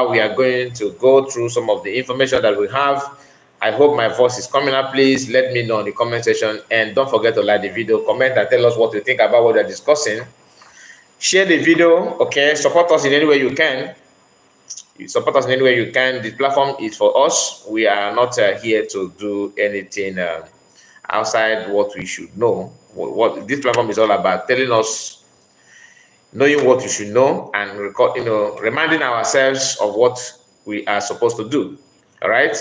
we are going to go through some of the information that we have. I hope my voice is coming up. Please let me know in the comment section, and don't forget to like the video, comment, and tell us what you think about what we're discussing. Share the video, okay? Support us in any way you can. Support us in any way you can. This platform is for us. We are not here to do anything outside what we should know. What this platform is all about, telling us, knowing what you should know, and reminding ourselves of what we are supposed to do. All right.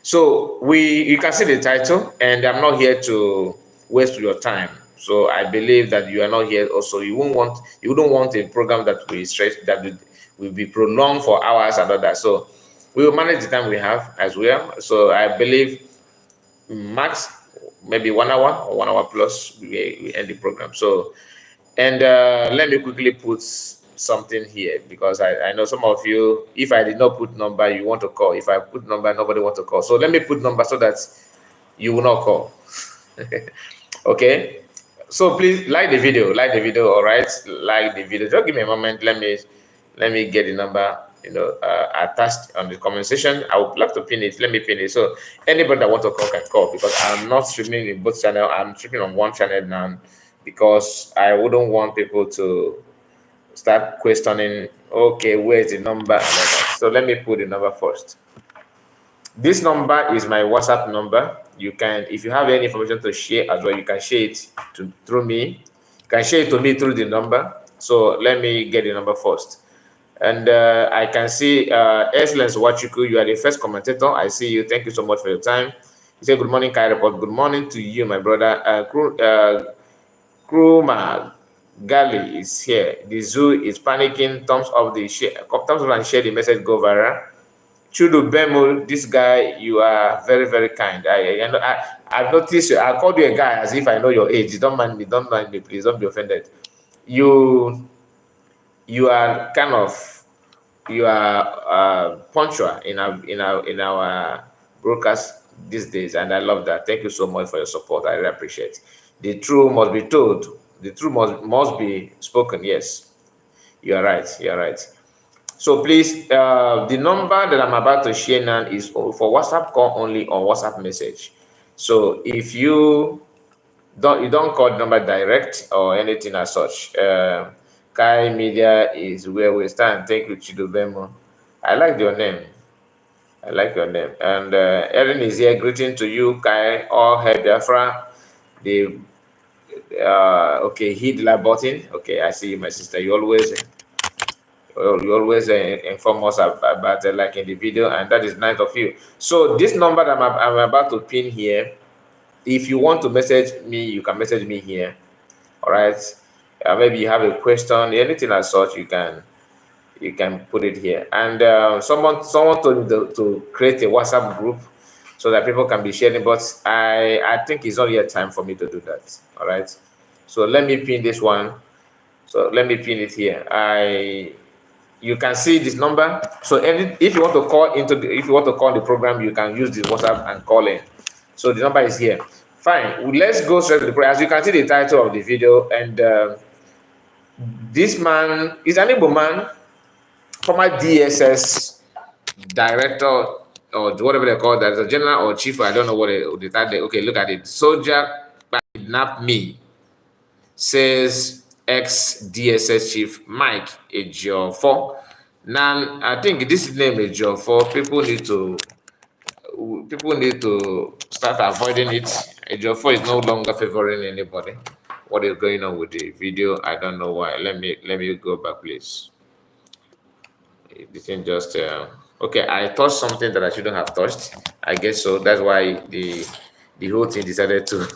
So you can see the title, and I'm not here to waste your time. So I believe that you are not here also. You wouldn't want a program that will stretch, that will be prolonged for hours and all that. So we will manage the time we have as well. So I believe max maybe 1 hour or 1 hour plus we end the program. So, and let me quickly put something here, because I know some of you, if I did not put number, you want to call. If I put number, nobody want to call. So let me put number so that you will not call. Okay. So please like the video. All right. Like the video. Just give me a moment. Let me get the number, attached on the comment section. I would like to pin it. Let me pin it. So anybody that want to call can call, because I'm not streaming in both channels. I'm streaming on one channel now, because I wouldn't want people to start questioning, okay, where's the number? So let me put the number first. This number is my WhatsApp number. You can, if you have any information to share as well, you can share it through me. You can share it to me through the number. So let me get the number first. And I can see Excellence Wachuku, you are the first commentator. I see you. Thank you so much for your time. You say, good morning, Kai Report. Good morning to you, my brother. Kruma Gali is here. The zoo is panicking. Thumbs up the share. Thumbs up and share the message. Go viral. Chudu Bemo, this guy, you are very, very kind. I've noticed you. I called you a guy as if I know your age. Don't mind me. Don't mind me, please. Don't be offended. You are kind of, you are punctual in our broadcast these days, and I love that. Thank you so much for your support. I really appreciate it. The truth must be told. The truth must be spoken. Yes, you are right. You are right. So please, the number that I'm about to share now is for WhatsApp call only, or WhatsApp message. So if you don't call the number direct or anything as such. Kai Media is where we stand. Thank you, Chidubemo. I like your name. I like your name. And Erin is here. Greeting to you, Kai. All hair Biafra. The okay, hit the button. Okay, I see you, my sister. You always inform us about like in the video, and that is nice of you. So this number that I'm about to pin here, if you want to message me, you can message me here. All right. Maybe you have a question, anything as such, you can put it here. And someone told me to create a WhatsApp group so that people can be sharing, but I think it's not yet time for me to do that. All right. So let me pin this one. So let me pin it here. You can see this number. So if you want to call the program, you can use this WhatsApp and call in. So the number is here. Fine. Let's go straight to the program. As you can see the title of the video, and this man is an Igbo man, former DSS director, or whatever they call that, a general or chief. I don't know what the title. Okay, look at it. Soldier kidnapped me, says ex-DSS chief Mike Ejiofor. Now, I think this name Ejiofor, people need to start avoiding it. Ejiofor is no longer favoring anybody. What is going on with the video? I don't know why. Let me go back, please. It didn't just okay. I touched something that I shouldn't have touched. I guess so. That's why the whole thing decided to.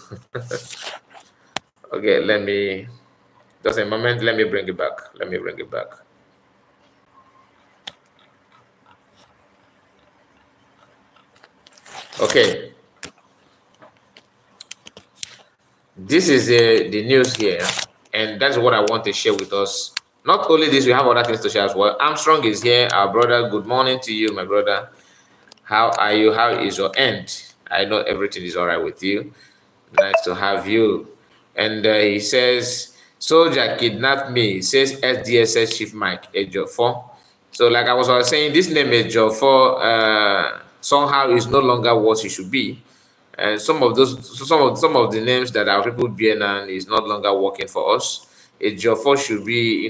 Okay, let me just a moment. Let me bring it back. Okay. This is the news here, and that's what I want to share with us. Not only this, we have other things to share as well. Armstrong is here, our brother. Good morning to you, my brother. How are you? How is your end? I know everything is all right with you. Nice to have you. And he says, soldier kidnapped me, says SDSS Chief Mike Ejiofor. So, like I was saying, this name Ejiofor somehow is no longer what it should be, and some of the names that our people bear now is not longer working for us. Ejiofor should be,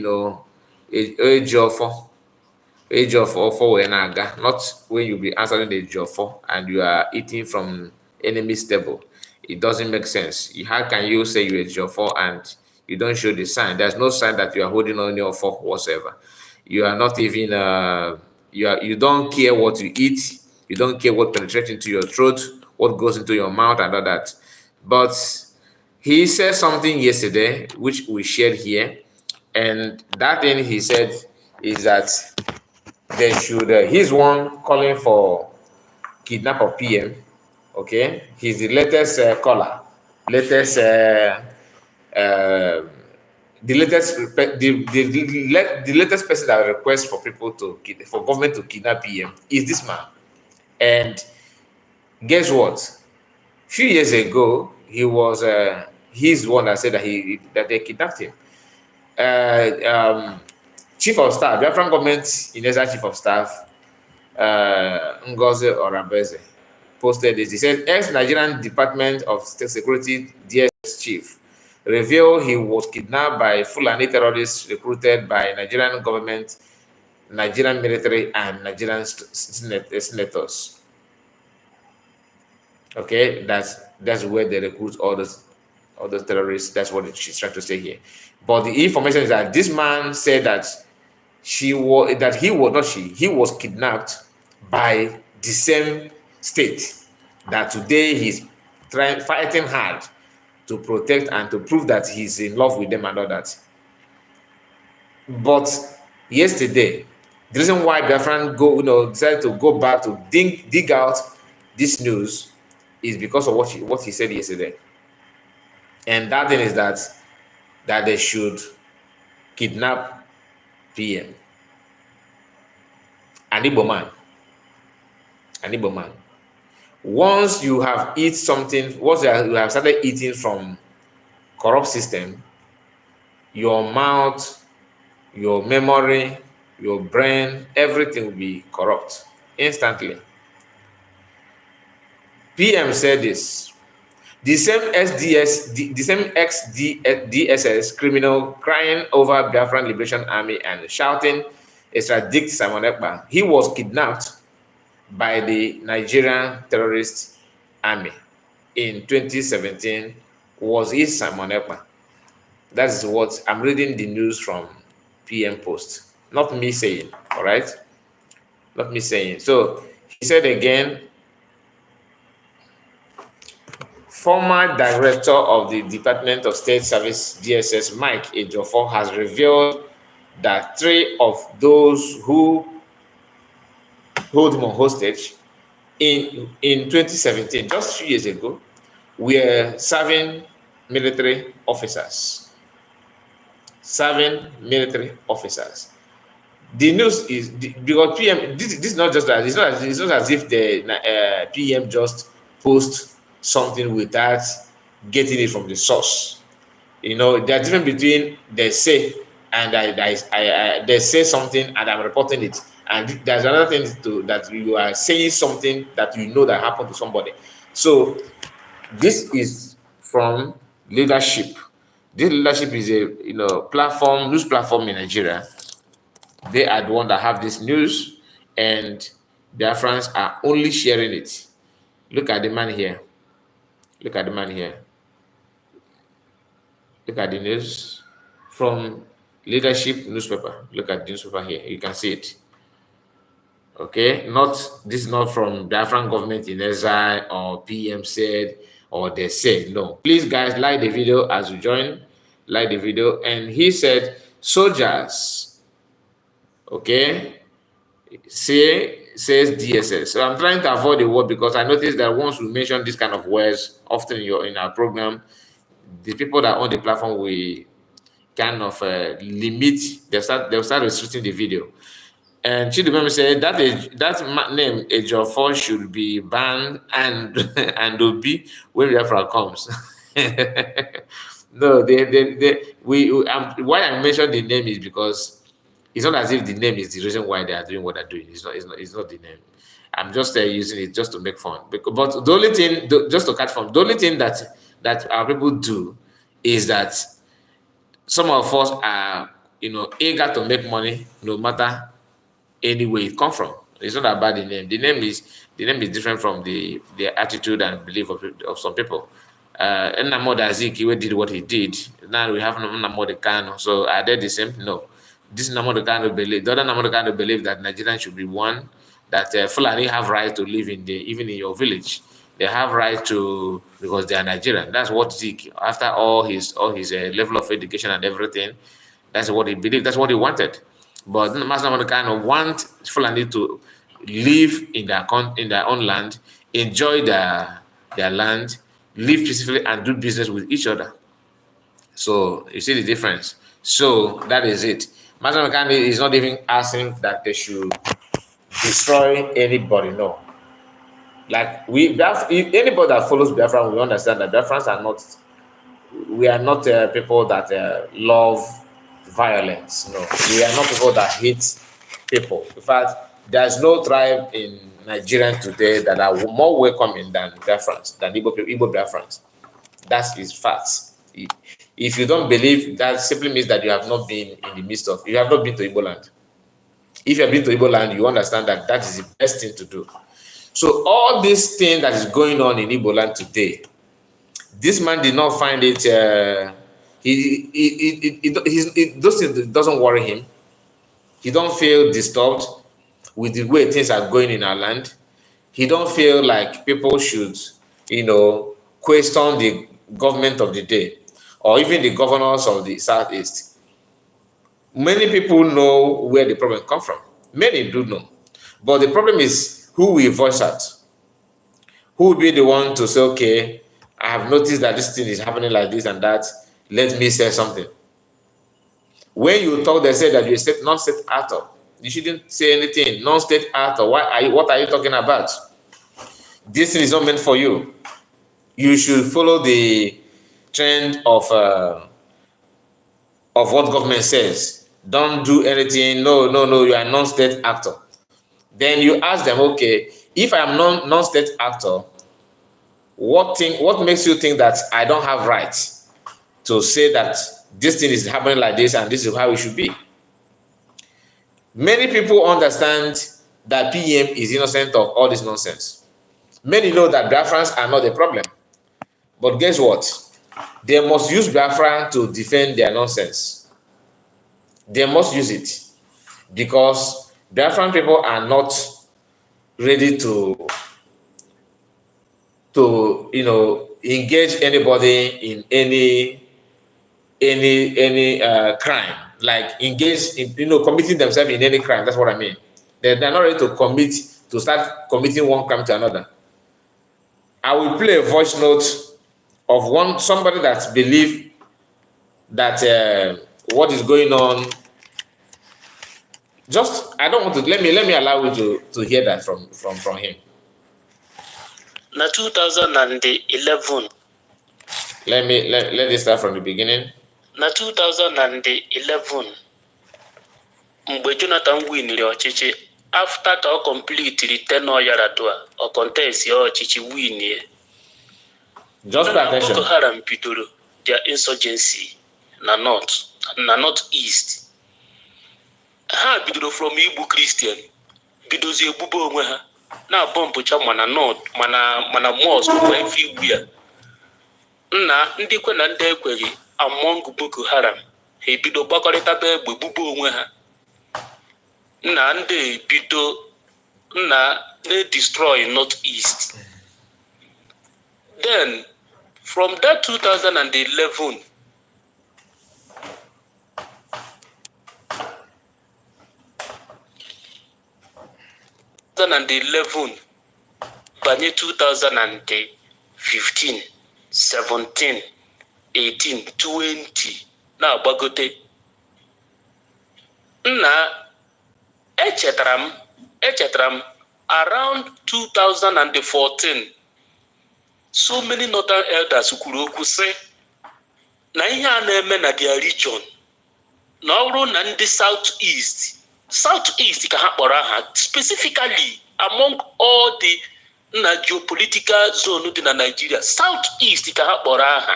Ejiofor. Ejiofor for Wenaga, not when you be answering the Ejiofor and you are eating from enemy's table. It doesn't make sense. How can you say you're Ejiofor and you don't show the sign? There's no sign that you are holding on your fork whatsoever. You are not even you don't care what you eat, you don't care what penetrates into your throat, what goes into your mouth and all that. But he said something yesterday which we shared here, and that thing he said is that they should he's one calling for kidnap of PM. Okay, he's the latest caller, latest uh, the latest the latest person that requests for people to for government to kidnap PM is this man. And guess what? Few years ago, he's the one that said that they kidnapped him. Chief of Staff, Biafran government Ineza Chief of Staff, Ngozi Orabeze, posted this. He said, ex-Nigerian Department of State Security DSS chief revealed he was kidnapped by Fulani terrorists recruited by Nigerian government, Nigerian military, and Nigerian senators. Okay, that's where they recruit all those terrorists. That's what she's trying to say here. But the information is that this man said that he was kidnapped by the same state that today he's fighting hard to protect and to prove that he's in love with them and all that. But yesterday, the reason why Biafran decided to go back to dig out this news is because of what he said yesterday. And that thing is that they should kidnap PM. An Igbo man. Once you have once you have started eating from corrupt system, your mouth, your memory, your brain, everything will be corrupt instantly. PM said this. The same ex-DSS criminal crying over Biafran Liberation Army and shouting, extradite Simon Ekpa. He was kidnapped by the Nigerian terrorist army in 2017. Was he Simon Ekpa? That is what I'm reading the news from PM Post. Not me saying, all right? Not me saying. So he said again, former director of the Department of State Service, DSS, Mike Ejiofor, has revealed that 3 of those who hold him on hostage in 2017, just 2 years ago, were serving military officers. The news is because PM. This is not just that. It's not as if the PM just post something without getting it from the source. There's a difference between they say and they say something and I'm reporting it. And there's another thing that you are saying something that that happened to somebody. So this is from leadership. This leadership is a news platform in Nigeria. They are the one that have this news, and their friends are only sharing it. Look at the man here. Look at the news from leadership newspaper. Look at the newspaper here. You can see it. Okay, this is not from Biafran government in exile or PM said or they said. No. Please, guys, like the video as you join. Like the video. And he said, soldiers, okay, says DSS. So I'm trying to avoid the word because I noticed that once we mention this kind of words often in our program, the people that own the platform will kind of limit. They'll start restricting the video. And Chidubem said that name Ejiofor should be banned and will be when Biafra comes. No, why I mentioned the name is because It's not as if the name is the reason why they are doing what they're doing. It's not the name. I'm just using it just to make fun. But the only thing, just to catch fun, the only thing that our people do is that some of us are, eager to make money no matter any way it come from. It's not about the name. The name is different from the attitude and belief of some people. Nnamdi Azikiwe did what he did. Now we have Nnamdi Kanu. So are they the same? No. This Nnamdi Kanu believe. The other Nnamdi Kanu believe that Nigerians should be one. That Fulani have right to live even in your village. They have right to, because they are Nigerian. That's what Zeke, after all his level of education and everything, that's what he believed. That's what he wanted. But Master Nnamdi want Fulani to live in their own land, enjoy their land, live peacefully, and do business with each other. So you see the difference. So that is it. Master Nnamdi is not even asking that they should destroy anybody. No. Like if anybody that follows Biafra, we understand that Biafrans are not. We are not people that love violence. No, we are not people that hate people. In fact, there's no tribe in Nigeria today that are more welcoming than Biafrans, than Igbo Biafrans. That is facts. If you don't believe, that simply means that you have not been in the midst of. You have not been to Igbo land. If you have been to Igbo land, you understand that that is the best thing to do. So all this thing that is going on in Igbo land today, this man did not find it. Those things doesn't worry him. He don't feel disturbed with the way things are going in our land. He don't feel like people should, question the government of the day or even the governors of the Southeast. Many people know where the problem comes from. Many do know. But the problem is who will voice out. Who will be the one to say, okay, I have noticed that this thing is happening like this and that. Let me say something. When you talk, they say that you're a non-state actor. You shouldn't say anything. Non-state actor. What are you talking about? This thing is not meant for you. You should follow the trend of what government says. Don't do anything. No, you are a non-state actor. Then you ask them, okay, if I am non-state actor, what makes you think that I don't have rights to say that this thing is happening like this and this is how it should be? Many people understand that PM is innocent of all this nonsense. Many know that Biafrans are not the problem. But guess what? They must use Biafra to defend their nonsense. They must use it because Biafran people are not ready to engage anybody in any crime, like engage in committing themselves in any crime. That's what I mean. They're not ready to start committing one crime to another. I will play a voice note of somebody that believe that what is going on. Just I don't want to let me allow you to hear that from him. Na 2011. Let me start from the beginning. Na 2011, mgbe Jonathan winiri ọchịchị, after ka ọ completely tenure Yaradua, ọ contest ọchịchị winie. Just pay attention. Boko Haram bidoro their insurgency na north east. Ha bidoro from Igbo Christian, bidozi egbube onwe ha. Na bombụcha mana north mana mosque wee everywhere. Nna ndị kwe na ndị ekweghị among Boko Haram ha ebido gbakọrịtaba egbe gbube onwe ha. Nna ndị ebido na-destroy north east. Then from that 2011 banye 2015, 17, 18, 20 na-agbagote. Nna echetara m around 2014 so many northern elders kwuru okwu sị na ihe a na-eme na their region na ọ bụrụ na ndị South East ka ha kpọrọ aha specifically among all the geopolitical zone dị na Nigeria, South East ka ha kpọrọ aha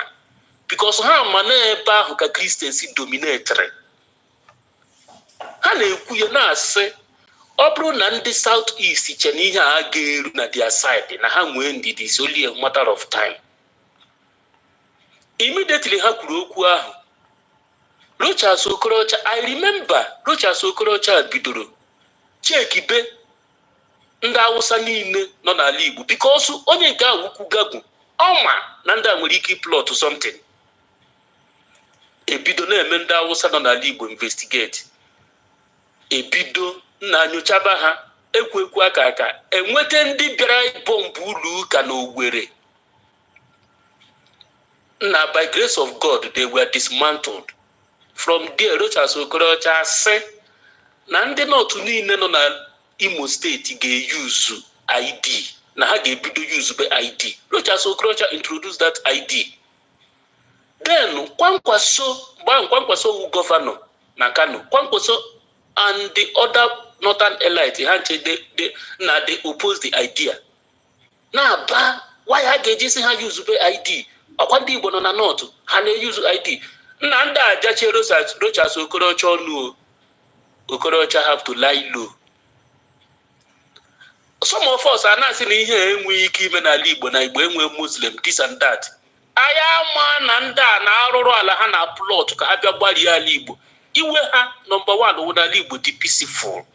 because ha ma na ebe ahụ ka Christians dominatri. Ha na-ekwu ya na-asị ọ bụrụ na ndị South East che na ihe a ga-eru na their side na ha nwee ndidi, is only a matter of time. Immediately ha kwuru okwu ahụ, Rochas Okorocha, I remember Rochas Okorocha bidoro chekibe ndị Awụsa niile nọ n'ala Igbo because onye nke ahụ ukwu gagwu ọma na ndị a nwere ike plot something. Ebido na-eme ndị Awụsa nọ n'ala Igbo investigate. Ebido na nyochaba ha ekwu aka enweta ndị bịara bọmbụ ụlọ ụka na Owerri. Na by grace of God they were dismantled. From there, Rochas Okorocha sị na ndị North niile nọ na Imo State ga-eyuzu ID, na ha ga-ebido use be ID. Rochas Okorocha introduced that ID. Then Kwankwaso wu governor na Kano. Kwankwaso and the other northern elite they oppose the idea. Na ba why ha ga-eji si ha use be ID? Ọkwa ndị Igbo nọ na North ha na-use ID. Na ndị ajache Rochas Okorocha ọnụ. Okorocha have to lie low. Some of us are not saying ihe enwe ike ime n'ala Igbo na Igbo enwe Muslim this and that. Aya ma na ndị a na-arụrụ ala ha na plot ka ha bịa gbarie ala Igbo. Iwe ha number 1 wụ n'ala Igbo dị peaceful.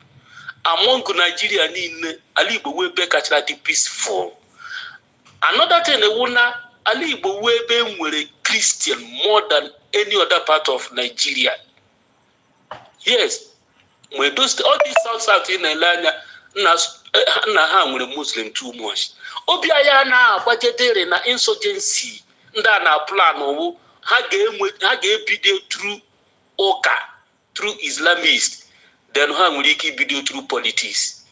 Among Nigeria niile ala Igbo wee ebe kachara dị peaceful. Another thing wụ na ala Igbo wee ebe nwere Christian more than any other part of Nigeria. Yes, when those all these south in Elanya na ha nwere Muslim too much. Obi aya na agbajedere na insurgency ndị na plan owu ha ga-ebido through ụka, through Islamist, then ha nwere ike ibido through politics.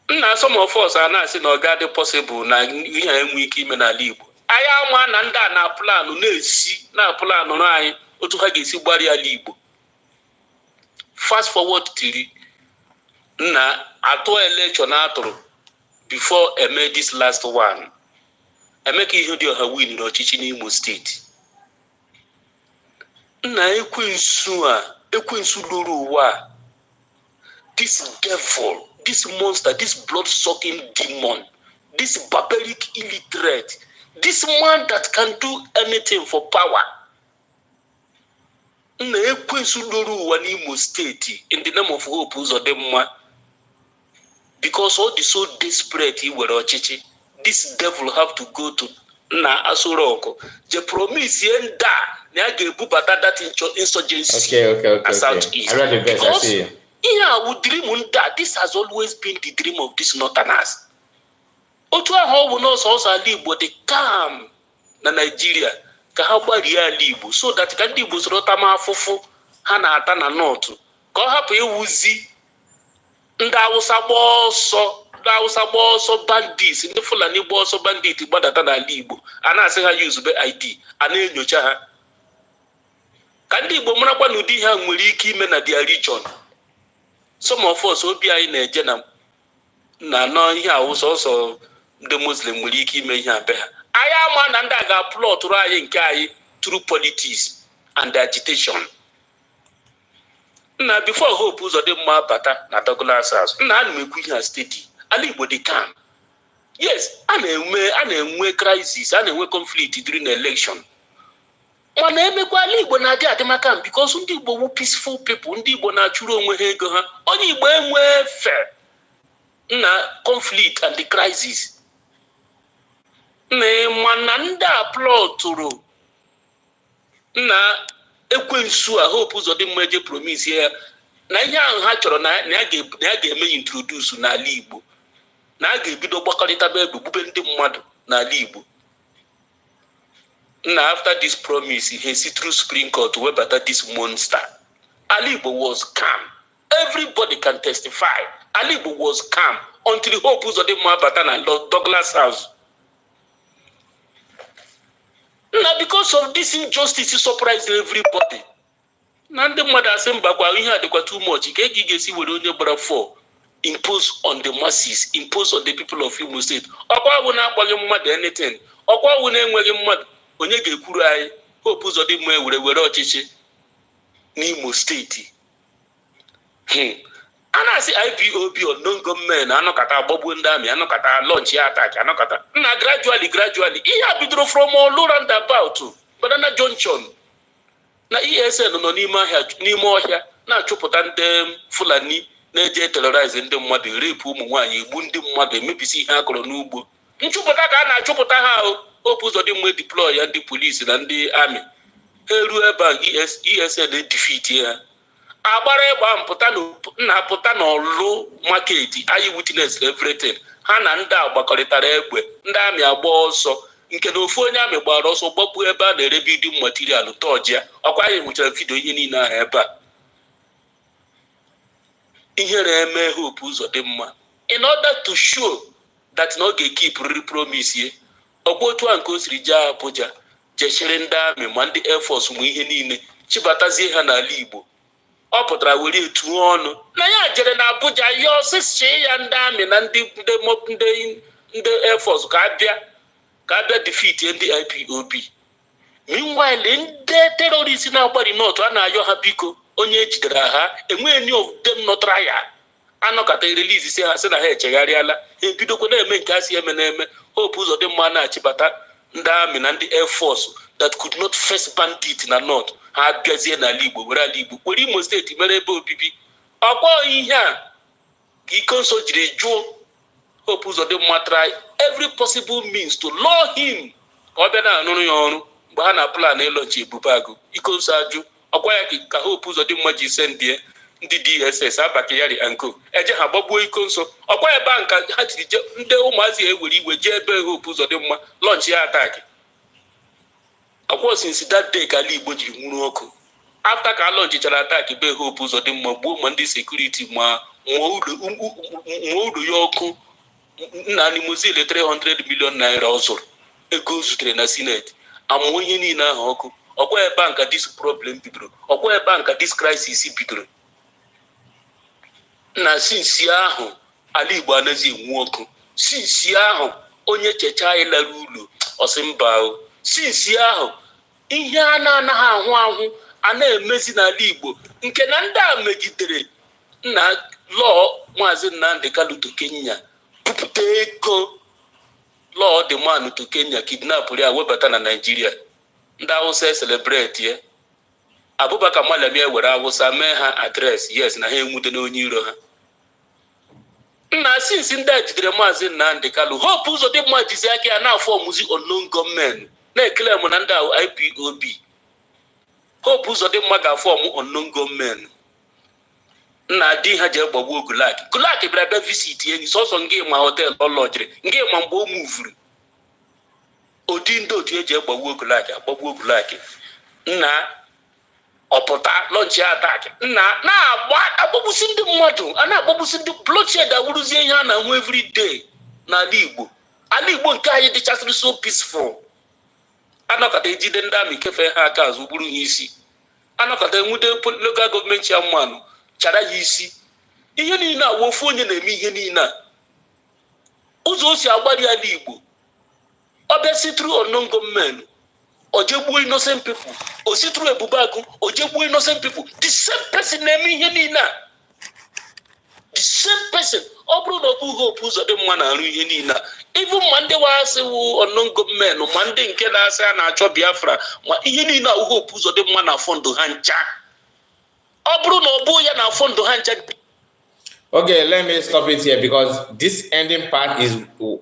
Na some of us are na say na ọ ga-adị possible na ihe enwe ike ime n'ala Igbo. Aya ma na ndị na plan na plan anyị otu ha ga-esi gbari ala Igbo. Fast forward till na atụ election atụrụ before eme this last one. Emeka Ihedioha win n'ọchịchị n'Imo State. Na ekwensu loro ụwa. This devil, this monster, this blood-sucking demon, this barbaric illiterate, this man that can do anything for power. Na ekwensu loro ụwa n'Imo State in the name of hope Uzodimma. Because all the so desperate he were ọchịchị. This devil have to go to na Asoroko. Je promise yenda na ya ga-ebubata that insurgency at Southeast. I read the verse, I see. This has always been the dream of these northerners. Otu ahụ bụ n'ọsọ ala Igbo dị calm na Nigeria ka ha gbarie ala Igbo so that ka ndị Igbo soro tama afụfụ ha na-ata na North ka ọ hapụ iwuzi ndị Awụsa gba ọsọ bandits, ndị Fulani gba ọsọ bandit gbadata n'ala Igbo a na-asị ha use be ID a na-enyocha ha ka ndị Igbo marakwa na ụdị ha nwere ike ime na their region. Some of us obi anyị na-eje na nọ ihe Awụsa ọsọ ndị Muslim nwere ike ime ihe abe ha. Anyị ama na ndị a ga-plọtụrụ anyị nke anyị through politics and agitation. Na before Hope Uzodimma bata na Douglas House, na ana m ekwu ihe steady. Ala Igbo dị calm. Yes, a na-enwe crisis, a na-enwe conflict during the election. Mana emekwa ala Igbo na-adị adịmaka because ndị Igbo wu peaceful people, ndị Igbo na-achụrụ onwe ha ego ha. Onye Igbo enwe fe na conflict and the crisis. Mana ndị a plọtụrụ na ekwensu a Hope Uzodimma eje promise ya na ihe ahụ ha chọrọ na ya ga-eme introduce n'ala Igbo, na a ga-ebido gbakọrịta ebe gbube ndị mmadụ n'ala Igbo. Na after this promise he see through Supreme Court to webata this monster. Ala Igbo was calm. Everybody can testify. Ala Igbo was calm until Hope Uzodimma bata na Douglas House. Now because of this injustice it surprised everybody. na ndị mmadụ asị mbakwa ihe a dịkwa too much ka ị ga-esi were onye gbara 4 impose on the masses, impose on the people of Imo State. Ọkwa awụ na-akwaghị mmadụ anything, ọkwa awụ na-enweghị mmadụ, onye ga-ekwuru anyị Hope Uzodimma were ọchịchị n'Imo steeti. A na-asị IPOB unknown gunmen anọkọta agbagbuo ndị amị, anọkọta launch attack, anọkọta na gradually ihe a bidoro from all roundabout Banana Junction na ESN nọ n'ime ọhịa na-achụpụta ndị Fulani na-eje terrorize ndị mmadụ, rape ụmụ nwaanyị, egbu ndị mmadụ, emebisi ihe akọrọ n'ugbo. Nchụpụta ka a na-achụpụta ha. Hope Uzodimma deploy ya ndị polisi na ndị amị, ha eruo ebe a ESN defeat ya, agbara ịgba mpụta n'ọlụ market, anyị witness everything. Ha na ndị a gbakọrịtara egbe, ndị amị agba ọsọ, nke na ofu onye amị gbara ọsọ gbapụ ebe a na-ere building material tọjịa. Ọkwa anyị nwechara vidio ihe niile ahụ ebe a. Ihere eme Hope Uzodimma in order to show that na ọ ga-ekip promise ye. Ọkwa otu a nke o siri jee Abuja jechiri ndị amị ma ndị Air Force ma ihe niile chibatazie ha n'ala Igbo. Ọ pụtara were etu ọnụ na ya jere na Abuja ya ọsịsị ya ndị amị na ndị Air Force ka abịa defeat ndị IPOB. Meanwhile, ndị terrorists na-agbari n'otu a na-ayọ ha biko, onye ejidere ha enweghị any of them no trial. Anọkọta release si ha sị na ha echegharịala, ha ebidokwa na-eme nke a si eme na-eme. Hope Uzodimma na-achịbata ndị amị na ndị Air Force that could not face bandit na North, ha bịazie n'ala Igbo, were ala Igbo were Imo steeti mere ebe obibi. Ọkwa ihe a ka iko nso jiri jụọ Hope Uzodimma try every possible means to lure him ka ọ bịa na-arụrụ ya ọrụ mgbe ha na plan ịlọchi Ebube Agụ. Iko nso ajụ ọkwa ya ka Hope Uzodimma ji sendie ndị DSS Abakari anko eje ha gbagbuo Iko nso. Ọkwa ebe a nka ha jiri ndị ụmụazị ewere iwe jee ebe Hope Uzodimma launch ya attack. Ọkwa since that day ka ala Igbo jiri nwụrụ ọkụ. After ka launchichara attack be Hope Uzodimma gbuo ma ndị security ma ụlọ ya ọkụ na limozile 300 million naira ọ zụrụ ego zutere na Senate, amụọ ihe niile ahụ ọkụ. Ọkwa ebe a nka this problem bidoro, ọkwa ebe a nka this crisis bidoro. Na sinsi ahụ ala Igbo anaghị enwu ọkụ. Sinsi ahụ onye checha anyị lara ụlọ ọsị mba. Sinsi ahụ ihe a na-anaghị ahụ a na-emezi n'ala Igbo, nke na ndị a megidere na lọọ Maazị Nnamdi Kanu to Kenya, bupụta ego lọọ dị man to Kenya, kidnap ya webata na Nigeria. Ndị Hausa celebrate ya, Abubakar Malami were Hausa mee ha adres yes na ha enwude n'onye iro ha. Nna since ndị a jidere Maazị Nnamdi Kanu, Hope Uzodimma jizi aka ya na-afọ omuzi unknown gunmen na-ekele m na ndị ahụ IPOB. Hope Uzodimma ga-afọm unknown gunmen. Nna di ha jee gbagbuo Gulak bịara bịa visit enyi sọsọ ngị ma hotel ọlọjiri ngị ma mgbe o muvuru odi ndị otu eji gbagbuo Gulak. Nna ọpụta launch attack, nna na-agba agbagbusi ndị mmadụ, a na-agbagbusi ndị bloodshed awụrụzie ihe a na-ahụ every day n'ala Igbo. Ala Igbo nke anyị dịchasịrị so peaceful. Anọkọta ejide ndị amị kefe ha aka azụ gburu ha isi. Anọkọta enwude local government chairman chara ya isi. Ihe niile a wofu onye na-eme ihe niile a. Ụzọ o si agbari ala Igbo ọ bịa si through unknown gunmen, o jegbuo innocent people. O si through Ebube Agụ, o jegbuo innocent people. The same person na-eme ihe niile a. The same person. Ọ bụrụ na ọ bụ Hope Uzodimma na-arụ ihe niile a, even ma ndị wasị wụ unknown gunmen ma ndị nke na-asị a na-achọ Biafra ma ihe niile a Hope Uzodimma na fọndụ ha ncha. Ọ bụrụ na ọ bụ ya na fọndụ ha ncha. Okay, let me stop it here because this ending part is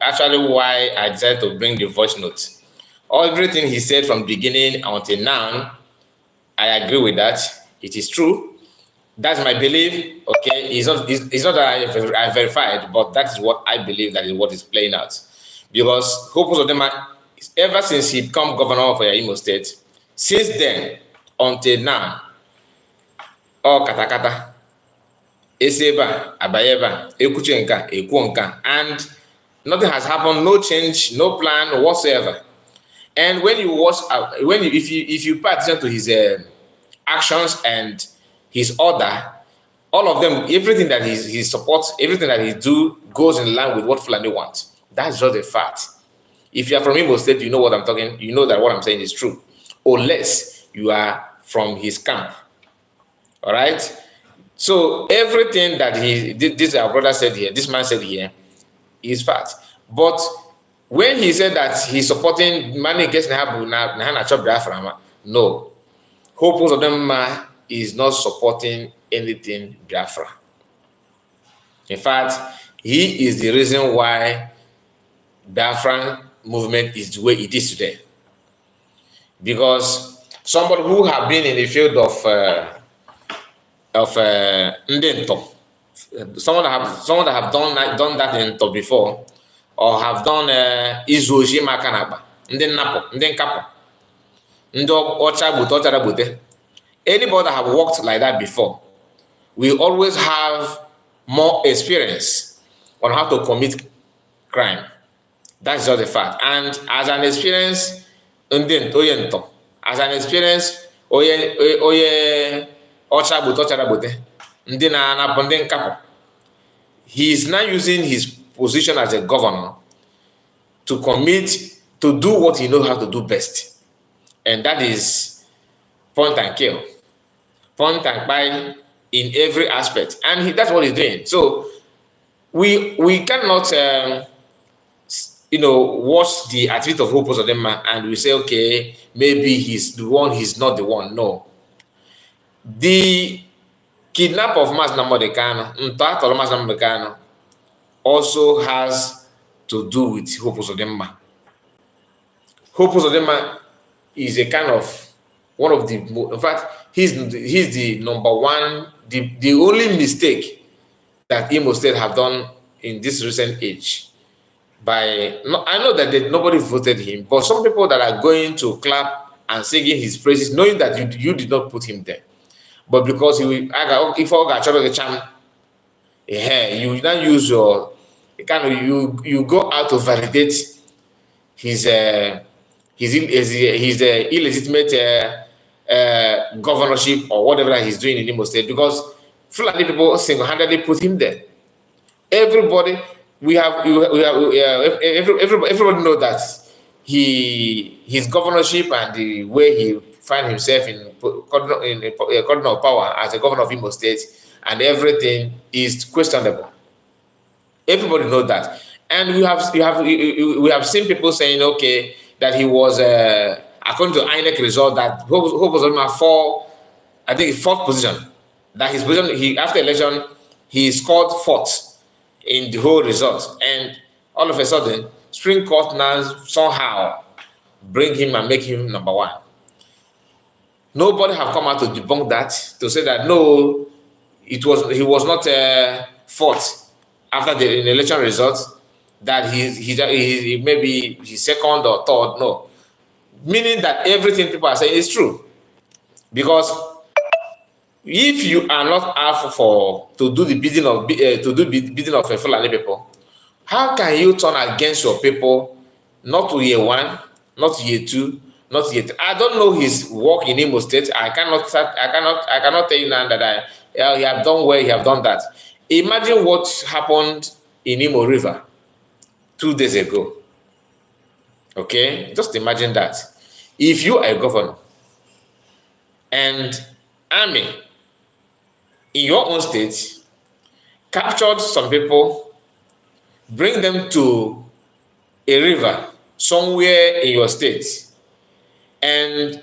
actually why I decided to bring the voice note. Everything he said from beginning until now, I agree with that. It is true. That's my belief. Okay, it's not that I verified, but that is what I believe. That is what is playing out. Because Hope Uzodimma, ever since he became governor for Imo State, since then until now, all katakata, eseba, abayeba, ekuchenka, ekuonka, and nothing has happened. No change, no plan whatsoever. And when you watch, if you pay attention to his actions and his order, all of them, everything that he supports, everything that he do goes in line with what Fulani wants. That's just a fact. If you are from Imo State, you know what I'm talking, you know that what I'm saying is true. Unless you are from his camp. All right? So everything that this our brother said here, this man said here, is fact. But when he said that he's supporting money gets na chop Biafra, no. Hope of them is not supporting anything Biafra. In fact, he is the reason why Biafran movement is the way it is today. Because somebody who have been in the field of Ndento, someone that have done that in top before, or have done Izuoji Makanaba, Ndị Nkapo, Ndị Ọcha Bute. Anybody that have worked like that before, we always have more experience on how to commit crime. That's just a fact. And as an experience, as an experience, he is now using his position as a governor to do what he knows how to do best. And that is point and kill. Point and buy in every aspect. And that's what he's doing. So we cannot watch the activity of Hope Uzodinma and we say, okay, maybe he's the one, he's not the one. No. The kidnap of Mas Nnamdi Kanu also has to do with Hope Uzodinma. Hope Uzodinma is a kind of one of the, in fact, he's the number one, the only mistake that Imo State have done in this recent age. I know that nobody voted him, but some people that are going to clap and singing his praises, knowing that you did not put him there, but because you now use your you go out to validate his illegitimate governorship or whatever he's doing in Imo State, because Fulani people single-handedly put him there. Everybody. Everybody know that his governorship and the way he find himself in cordon of power as a governor of Imo State and everything is questionable. Everybody know that, and we have seen people saying, okay, that he was according to INEC result that Hope was on fourth position. That his position after election he scored fourth in the whole result, and all of a sudden, Supreme Court now somehow bring him and make him number one. Nobody have come out to debunk that, to say that no, he was not fourth after the election results, that he maybe he's second or third. No, meaning that everything people are saying is true, because if you are not asked to do the bidding of Fulani people, how can you turn against your people? Not to year one, not year two, not year three. I don't know his work in Imo State. I cannot tell you now that he have done well, he have done that. Imagine what happened in Imo River 2 days ago. Okay, just imagine that. If you are a governor and army in your own state captured some people, bring them to a river somewhere in your state and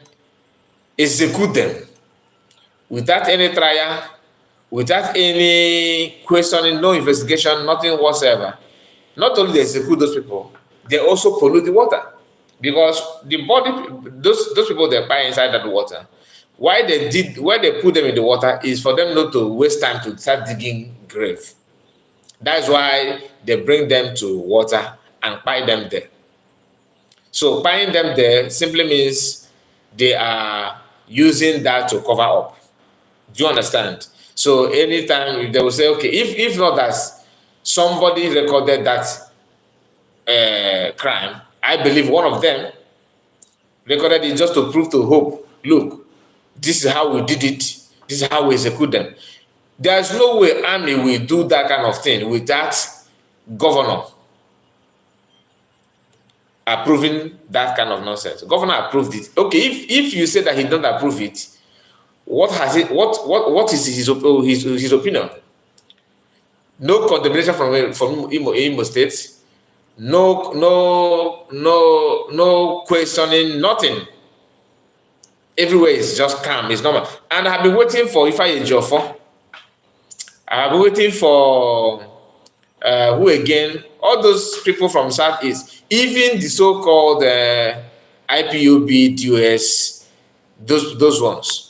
execute them without any trial, without any questioning, no investigation, nothing whatsoever. Not only they execute those people, they also pollute the water, because the body, those people they buy inside that water, why they put them in the water is for them not to waste time to start digging grave. That's why they bring them to water and pile them there. So piling them there simply means they are using that to cover up. Do you understand? So anytime they will say, okay, if not that somebody recorded that crime, I believe one of them recorded it just to prove to Hope, look, this is how we did it, this is how we execute them. There's no way army will do that kind of thing without governor approving that kind of nonsense. Governor approved it. Okay, if you say that he don't approve it, what is his opinion? No condemnation from Imo State, no questioning, nothing. Everywhere is just calm, it's normal. And I've been waiting for Ejiofor. I've been waiting for who again? All those people from Southeast, even the so-called IPOB, DSS, those ones.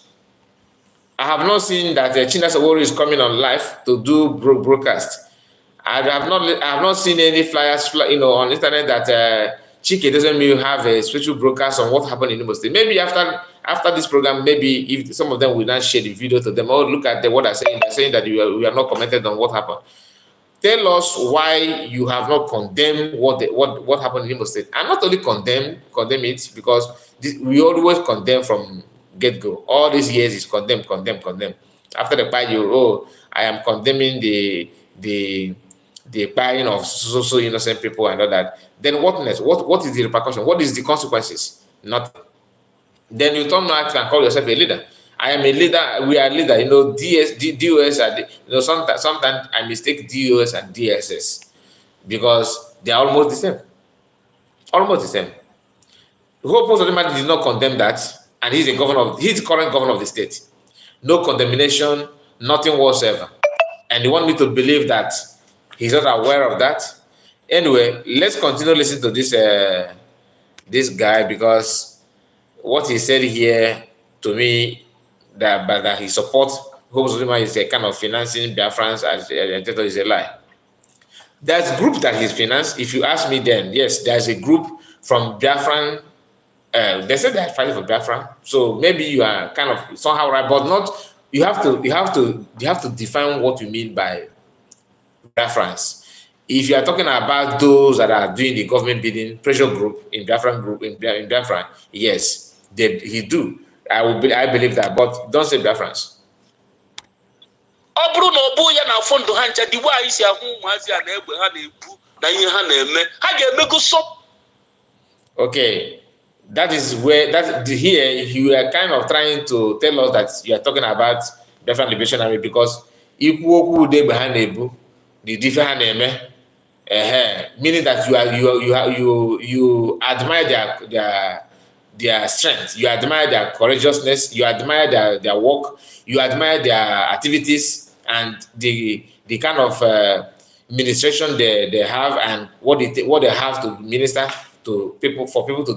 I have not seen that Kid9apped is coming on live to do broadcast. I have not seen any flyers, on internet that Chike doesn't mean have a special broadcast on what happened in Imo State. Maybe after this program, maybe if some of them will not share the video to them or look at what they're saying. They're saying that we are not commented on what happened. Tell us why you have not condemned what happened in Imo State, and not only condemn it, because we always condemn from get-go. All these years is condemn. After the part, I am condemning the firing of so innocent people and all that. Then what next? What is the repercussion? What is the consequences? Nothing. Then you turn around and call yourself a leader. I am a leader. We are a leader. DOS are sometimes I mistake DOS and DSS because they are almost the same. Almost the same. Hope Uzodinma did not condemn that, and he's the current governor of the state. No condemnation, nothing whatsoever. And you want me to believe that he's not aware of that? Anyway, let's continue listening to this guy, because what he said here to me, that he supports Hope Uzodinma is a kind of financing Biafrans, is a lie. There's a group that he's financed. If you ask me, then yes, there's a group from Biafran. They said they're fighting for Biafra, so maybe you are kind of somehow right, but not. You have to define what you mean by Biafrans. If you are talking about those that are doing the government bidding, pressure group in Biafra, yes, he do. I believe that, but don't say Biafrans. Okay. That is where here you are kind of trying to tell us that you are talking about Biafran Liberation Army, because equal day behind the different meaning that you admire their strength, you admire their courageousness, you admire their work, you admire their activities and the kind of administration they have, and what they have to minister to people, for people to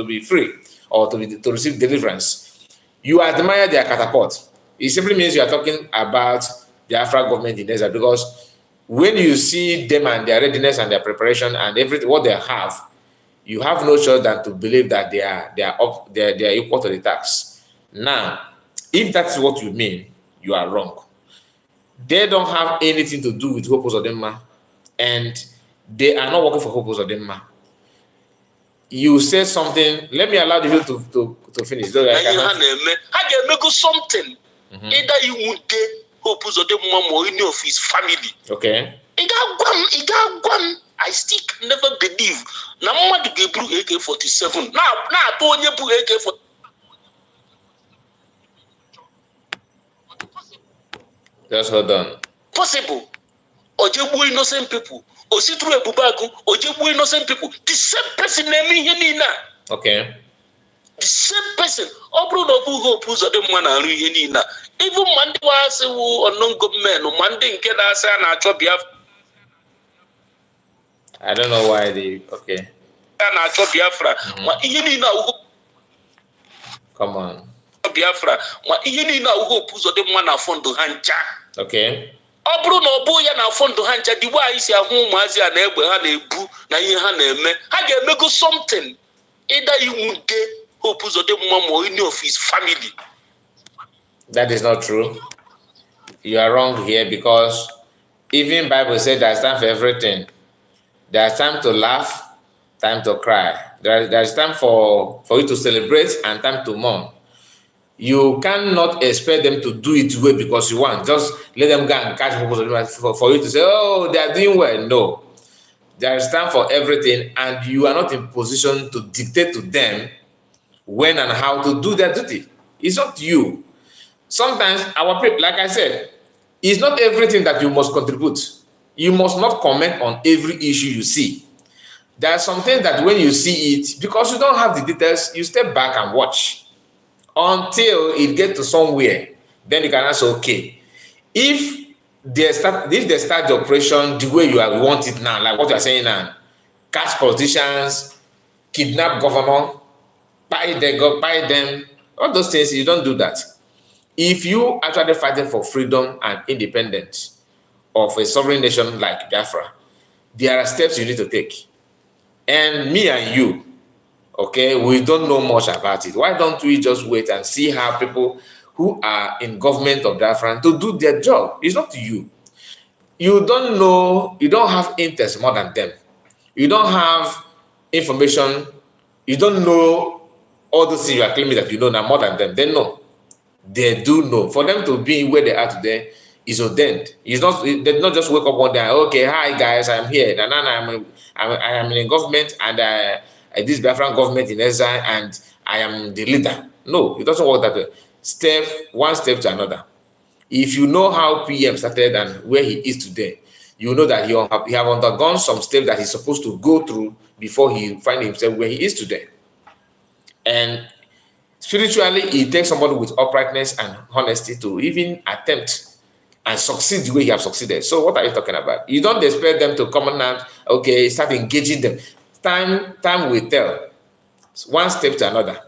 be free or to receive deliverance. You admire their catapult. It simply means you are talking about the Biafra government in Desert, because when you see them and their readiness and their preparation and everything what they have, you have no choice than to believe that they are equal to the task. Now, if that's what you mean, you are wrong. They don't have anything to do with Hope Uzodinma, and they are not working for Hope Uzodinma. You say something. Let me allow you to finish. Something. Either you would get Hope Uzodinma or any of his family. Okay. I still never believe. Now, mama to get AK-47. Now, AK-47. Just hold on. Possible. Ojebu innocent people. Ositru Ebubagu. Ojebu innocent people. The same person naming Yenina. Okay. The same person. Obro no Hope Uzodinma na Yenina. Even Mandi was unknown government. Mandi nkeda asa na achọ Biafra. I don't know why they. Okay. Na achọ Biafra. Ma Yenina. Come on. Biafra. Ma Yenina Hope Uzodinma na fondo hancha. Okay. Obro no bo ya na fondo hancha di wa isi ahụ ụmụazị a na egbe ha na-ebu na ihe ha na-eme. Ha ga-emego something. Either you would get Hope Uzodinma or any of his family. That is not true. You are wrong here, because even Bible said there's time for everything. There's time to laugh, time to cry. There's time for you to celebrate and time to mourn. You cannot expect them to do it well because you want. Just let them go and catch people for you to say, oh, they are doing well. No. There is time for everything, and you are not in position to dictate to them when and how to do their duty. It's not you. Sometimes our people, like I said, it's not everything that you must contribute. You must not comment on every issue you see. There are some things that when you see it, because you don't have the details, you step back and watch until it gets to somewhere. Then you can answer, okay, if they start the operation the way you want it now, like what you are saying now, catch politicians, kidnap governor, buy them, all those things, you don't do that. If you actually fighting for freedom and independence of a sovereign nation like Biafra, there are steps you need to take. And me and you, okay, we don't know much about it. Why don't we just wait and see how people who are in government of Biafra to do their job? It's not you. You don't know, you don't have interest more than them. You don't have information, you don't know all those things you are claiming that you know now more than them. They know. They do know. For them to be where they are today is ordained. It's not, they did not just wake up one day, okay, hi guys, I'm here. I am in government, and this Biafran government in exile, and I am the leader. No, it doesn't work that way. One step to another. If you know how PM started and where he is today, you know that he have undergone some steps that he's supposed to go through before he find himself where he is today. And spiritually, it takes somebody with uprightness and honesty to even attempt and succeed the way he have succeeded. So what are you talking about? You don't expect them to come and, okay, start engaging them. Time will tell. One step to another.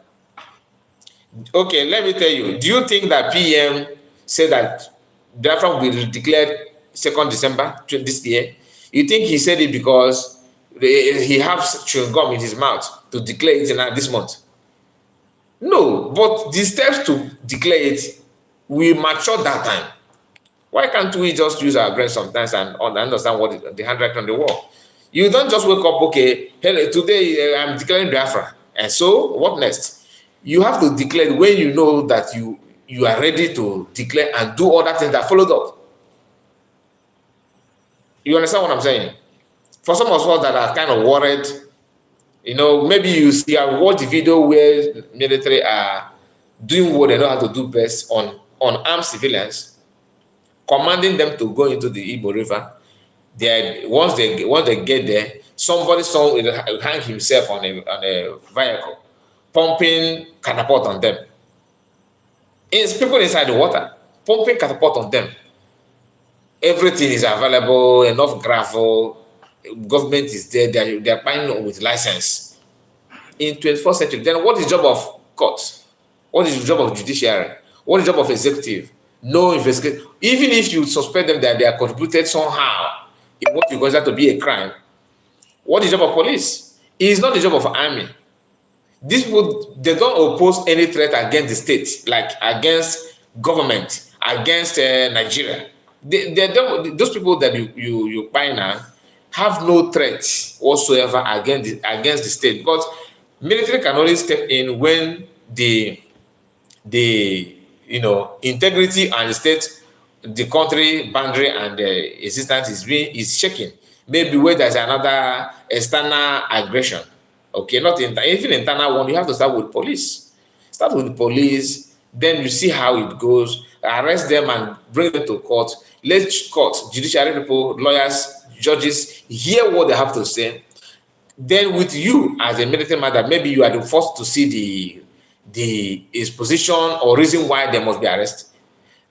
Okay, let me tell you. Do you think that PM said that Biafra will be declared 2nd December this year? You think he said it because he has chewing gum in his mouth to declare it this month? No, but the steps to declare it will mature that time. Why can't we just use our brain sometimes and understand what the handwriting on the wall? You don't just wake up, okay, hey, today I'm declaring Biafra. And so, what next? You have to declare when you know that you are ready to declare and do other things that followed up. You understand what I'm saying? For some of us that are kind of worried, you know, maybe you see, I watched the video where military are doing what they know how to do best on armed civilians, commanding them to go into the Igbo River. Once they get there, somebody will hang himself on a vehicle, pumping catapult on them. It's people inside the water, pumping catapult on them. Everything is available, enough gravel. Government is there. They are buying with license. In 21st century, then what is the job of courts? What is the job of judiciary? What is the job of executive? No investigation. Even if you suspect them that they are contributed somehow in what you consider to be a crime, what is the job of police? It is not the job of army. These people, they don't oppose any threat against the state, like against government, against Nigeria. Those people that you find now have no threat whatsoever against the state, because military can only step in when the integrity and the state, the country boundary and the existence is shaken. Maybe where there's another external aggression. Okay, not even internal one. You have to start with police. Start with the police, then you see how it goes. Arrest them and bring them to court. Let court, judiciary people, lawyers, judges hear what they have to say. Then with you as a military man, that maybe you are the first to see the exposition or reason why they must be arrested.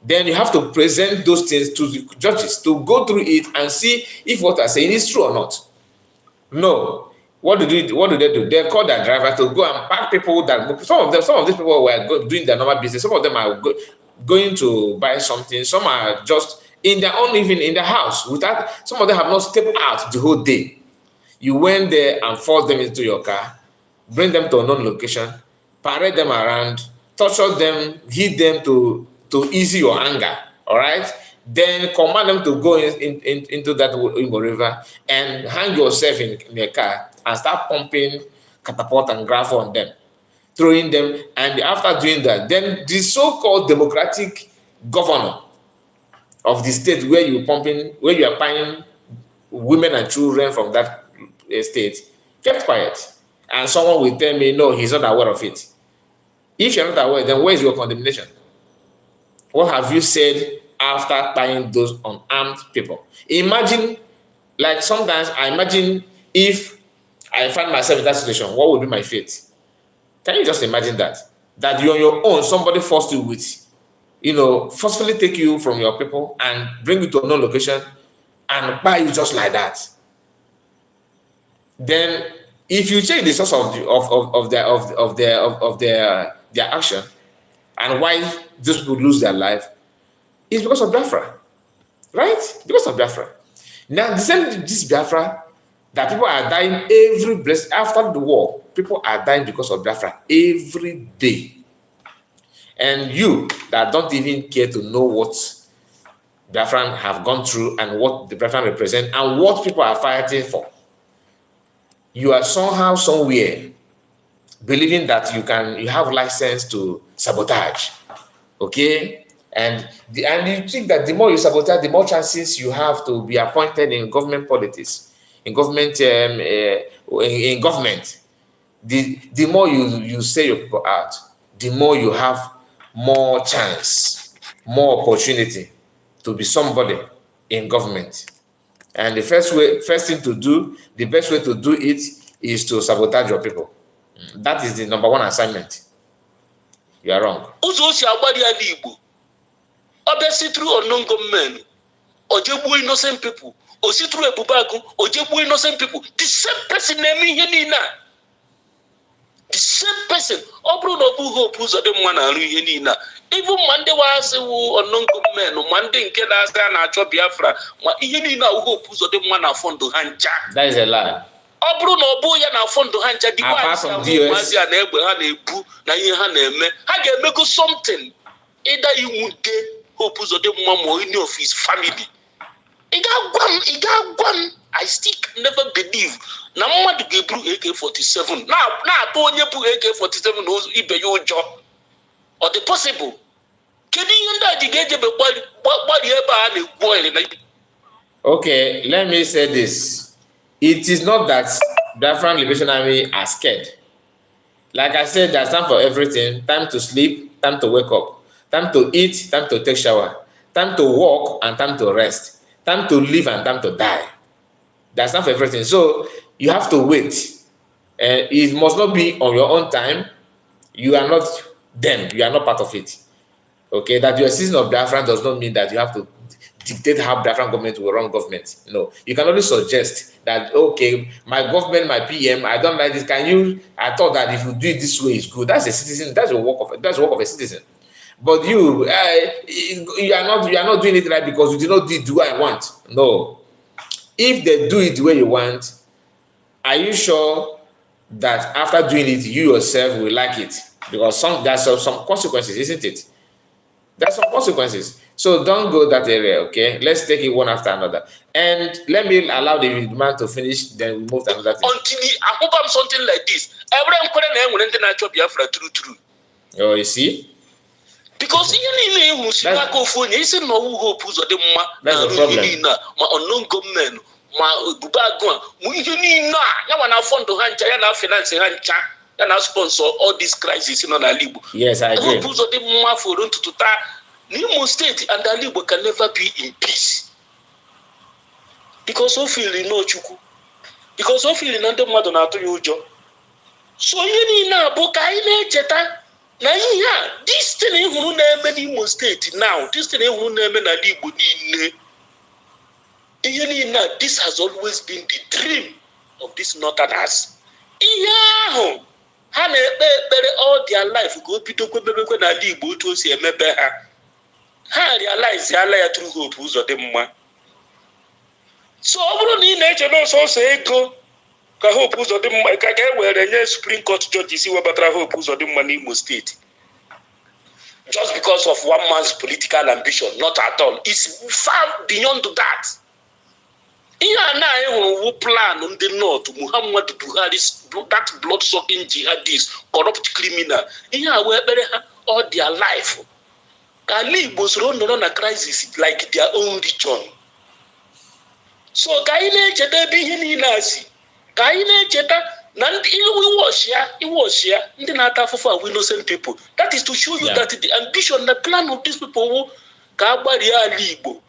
Then you have to present those things to the judges to go through it and see if what they're saying is true or not. No. What do they do? They call their driver to go and pack people that some of these people were doing their normal business. Some of them are going to buy something. Some are just in their own, even in the house. Without, some of them have not stepped out the whole day. You went there and forced them into your car, bring them to a known location, parade them around, torture them, hit them to ease your anger. All right. Then command them to go into that Igbo River and hang yourself in a car and start pumping catapult and gravel on them. throwing them, and after doing that, then the so-called democratic governor of the state where you are buying women and children from that state kept quiet. And someone will tell me, no, he's not aware of it. If you're not aware, then where is your condemnation? What have you said after buying those unarmed people? Imagine, like sometimes I imagine if I find myself in that situation, what would be my fate? Can you just imagine that? That you're on your own, somebody forced you with, forcefully take you from your people and bring you to another location and buy you just like that. Then, if you check the source of their action and why those people lose their life, it's because of Biafra, right? Because of Biafra. Now, this Biafra that people are dying after the war. People are dying because of Biafra every day. And you that don't even care to know what Biafran have gone through and what the Biafran represent and what people are fighting for, you are somehow, somewhere, believing that you have license to sabotage, okay? And you think that the more you sabotage, the more chances you have to be appointed in government politics, in government, in government. The more you say your people out, the more you have more chance, more opportunity to be somebody in government. And the best thing to do, the best way to do it is to sabotage your people. That is the number one assignment. You are wrong. Obviously through unknown government, or innocent people, or see through a bubaku, or innocent people. The same person naming Yenina. The same person. Obro no hope who's the one and Yenina. Even Monday was unknown government, Monday in Kedasa and Acho Biafra, Yenina hope who's the one I found to Hancha. That is a lie. Obro no boya na found to Hancha. Apart from DSS, I can make something. Either you would get hope of the mom or any of his family. I still never believe. Now, what to get AK-47? Now, don't you put AK-47 knows if you job or the possible. Can you get what you ever okay, let me say this. It is not that Biafran Liberation Army are scared. Like I said, there's time for everything. Time to sleep, time to wake up. Time to eat, time to take shower. Time to walk and time to rest. Time to live and time to die. There's time for everything. So you have to wait. It must not be on your own time. You are not them. You are not part of it. Okay, that your season of Biafran does not mean that you have to dictate how Biafran government will run government. No, you can only suggest that, okay, my government, my PM, I don't like this. I thought that if you do it this way, it's good. That's a citizen. That's the work of a citizen. But you are not doing it right because you did not do it the way I want. No. If they do it the way you want, are you sure that after doing it, you yourself will like it? Because there's some consequences, isn't it? There's some consequences. So don't go that area, okay? Let's take it one after another. And let me allow the man to finish, then we move to another thing. Until I hope I'm something like this. Everyone couldn't true. Oh, you see? Because you need to go for you no hope who's the that's the problem. My unknown government, my Bubagua, you need na fund to Hancha, yana finance Hancha, yana sponsor all this crisis in Alibu. Yes, I agree. Who's the more for to Nimo State and Alibu can never be in peace. Because of feeling no chuku. Because of feeling under Madonna to you, Joe. So you need na book I cheta. Now, yeah, this thing who name Imo State now, this thing who name Alibu this has always been the dream of these Northerners. Yeah, all their life go to Alibu to see a member. Ha realize the ally through hope who's of them. So, over nature also say go. Hope who's of them, where the Supreme Court judges see what hope who's of them money Imo State. Just because of one man's political ambition, not at all. It's far beyond that. Yeah, plan I will plan on the north, Muhammad Buhari's that blood-sucking jihadist, corrupt criminal. Yeah, where all their life. Ali was run on a crisis like their own region. So Kaine Cheta be in Nasi. Kaine Cheta, Nand we was here, in the Nata for innocent people. That is to show you that the ambition, the plan of these people who Kabaria Libo.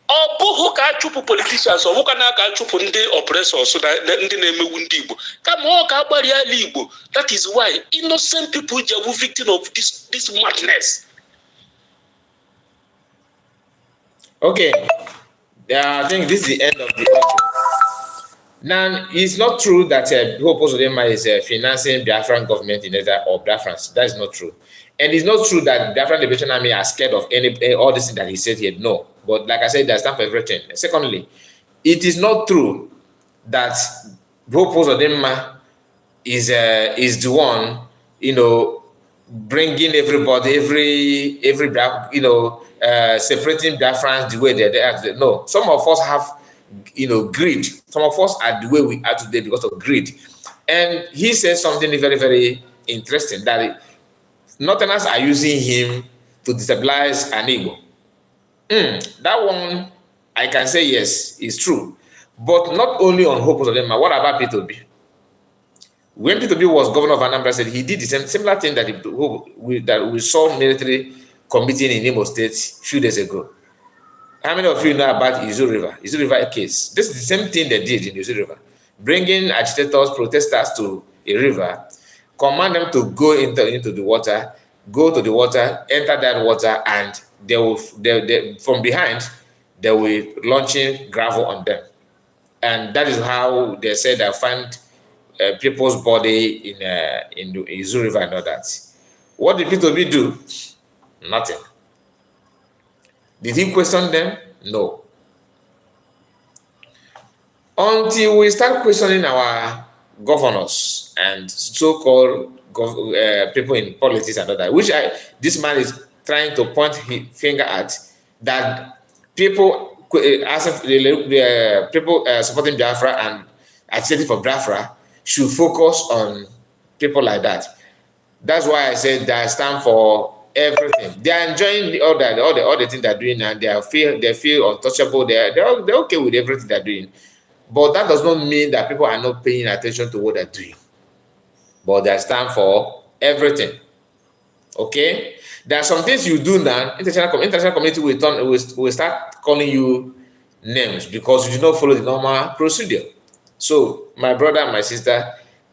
Or who can chupu politicians or who can chupu the oppressors so that the name Wundibo. Come on, Kabaria Libo. That is why innocent people are victim of this madness. Okay. I think this is the end of the audio. Now, it's not true that Hope Uzodinma is financing Biafran government in Nigeria or Biafrans. That is not true. And it's not true that Biafran Liberation Army are scared of all this thing that he said here. No. But like I said, there's time for everything. Secondly, it is not true that Hope Uzodinma is the one, bringing everybody, every separating Biafrans the way they are today. No, some of us have, greed. Some of us are the way we are today because of greed. And he says something very, very interesting, that Northerners are using him to destabilize an Igbo. That one, I can say yes, is true. But not only on Hope Uzodinma. What about P2B? When P2B was governor of Anambra State, he did the similar thing that we saw military committing in Imo State a few days ago. How many of you know about Izu River case? This is the same thing they did in Izu River. Bringing agitators, protesters to a river, command them to go into the water, go to the water, enter that water, and they will from behind, they will launching gravel on them. And that is how they said they find people's body in the Izu River and all that. What did P2B do? Nothing. Did he question them? No. Until we start questioning our governors and so-called people in politics and all that, which this man is trying to point his finger at, that people supporting Biafra and agitating for Biafra should focus on people like that. That's why I said they stand for everything. They are enjoying all the things they're doing, and they feel untouchable. They're okay with everything they're doing. But that does not mean that people are not paying attention to what they're doing. But they stand for everything. Okay? There are some things you do now, international community will start calling you names because you do not follow the normal procedure. So, my brother and my sister,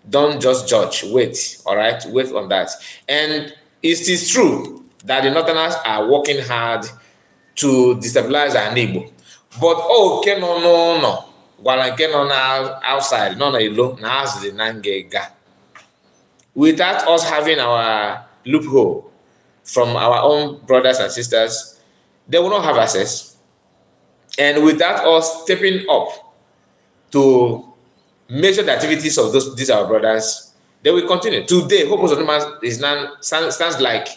don't just judge. Wait, all right? Wait on that. And it is true that the Northerners are working hard to destabilize our neighbor. But, okay, no. Outside, without us having our loophole from our own brothers and sisters, they will not have access. And without us stepping up to measure the activities of these our brothers, they will continue. Today, Hope Uzodinma stands like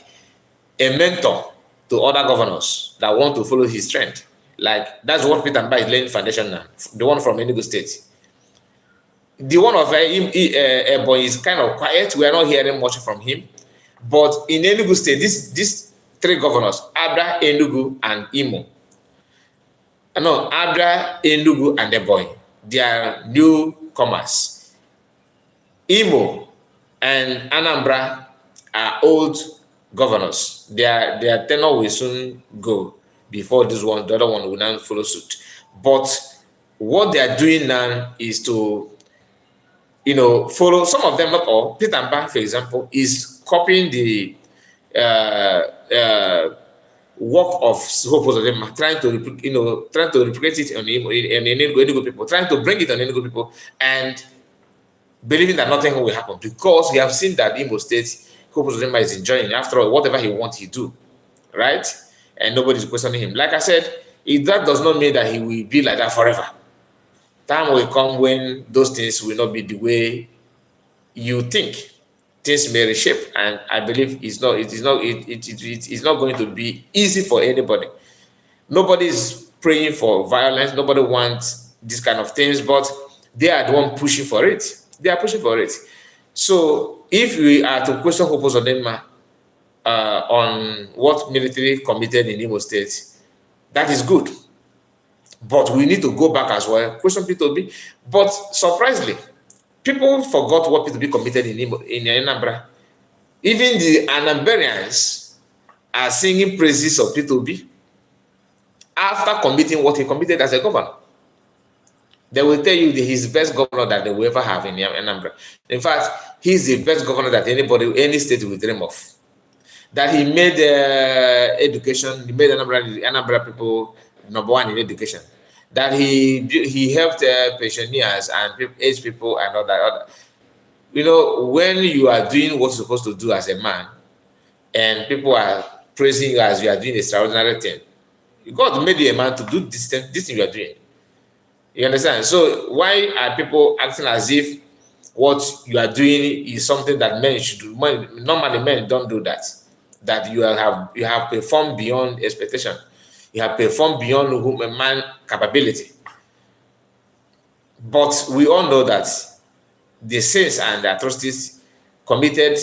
a mentor to other governors that want to follow his trend. Like, that's what Peter Mba is laying foundation now. The one from Enugu State. The one of Ebonyi is kind of quiet. We are not hearing much from him. But in Enugu State, these three governors, Abra, Enugu, and Imo. No, Abra, Enugu, and Ebonyi. They are newcomers. Imo and Anambra are old governors. Their tenure will soon go before the other one will now follow suit. But what they are doing now is to, follow some of them, not all. Peter Mba, for example, is copying the work of Hope Uzodinma, trying to replicate it on Enugu people, trying to bring it on Enugu people, and believing that nothing will happen, because we have seen that Imo State, Hope Uzodinma is enjoying. After all, whatever he wants, he do, right? And nobody's questioning him. Like I said, that does not mean that he will be like that forever. Time will come when those things will not be the way you think. Things may reshape, and I believe it's not going to be easy for anybody. Nobody is praying for violence. Nobody wants these kind of things, but they are the one pushing for it. They are pushing for it. So if we are to question Hope Uzodimma on what military committed in Imo State, that is good. But we need to go back as well, question P2B. But surprisingly, people forgot what P2B committed in Anambra. Even the Anambarians are singing praises of P2B after committing what he committed as a governor. They will tell you that he's the best governor that they will ever have in Anambra. In fact, he's the best governor that any state will dream of. That he made education, he made Anambra people #1 in education. That he helped pensioners and aged people and all that. You know, when you are doing what you're supposed to do as a man, and people are praising you as you are doing a extraordinary thing, God made you a man to do this thing you are doing. You understand? So why are people acting as if what you are doing is something that men should do? Normally, men don't do that. That you have performed beyond expectation. You have performed beyond a man's capability. But we all know that the sins and the atrocities committed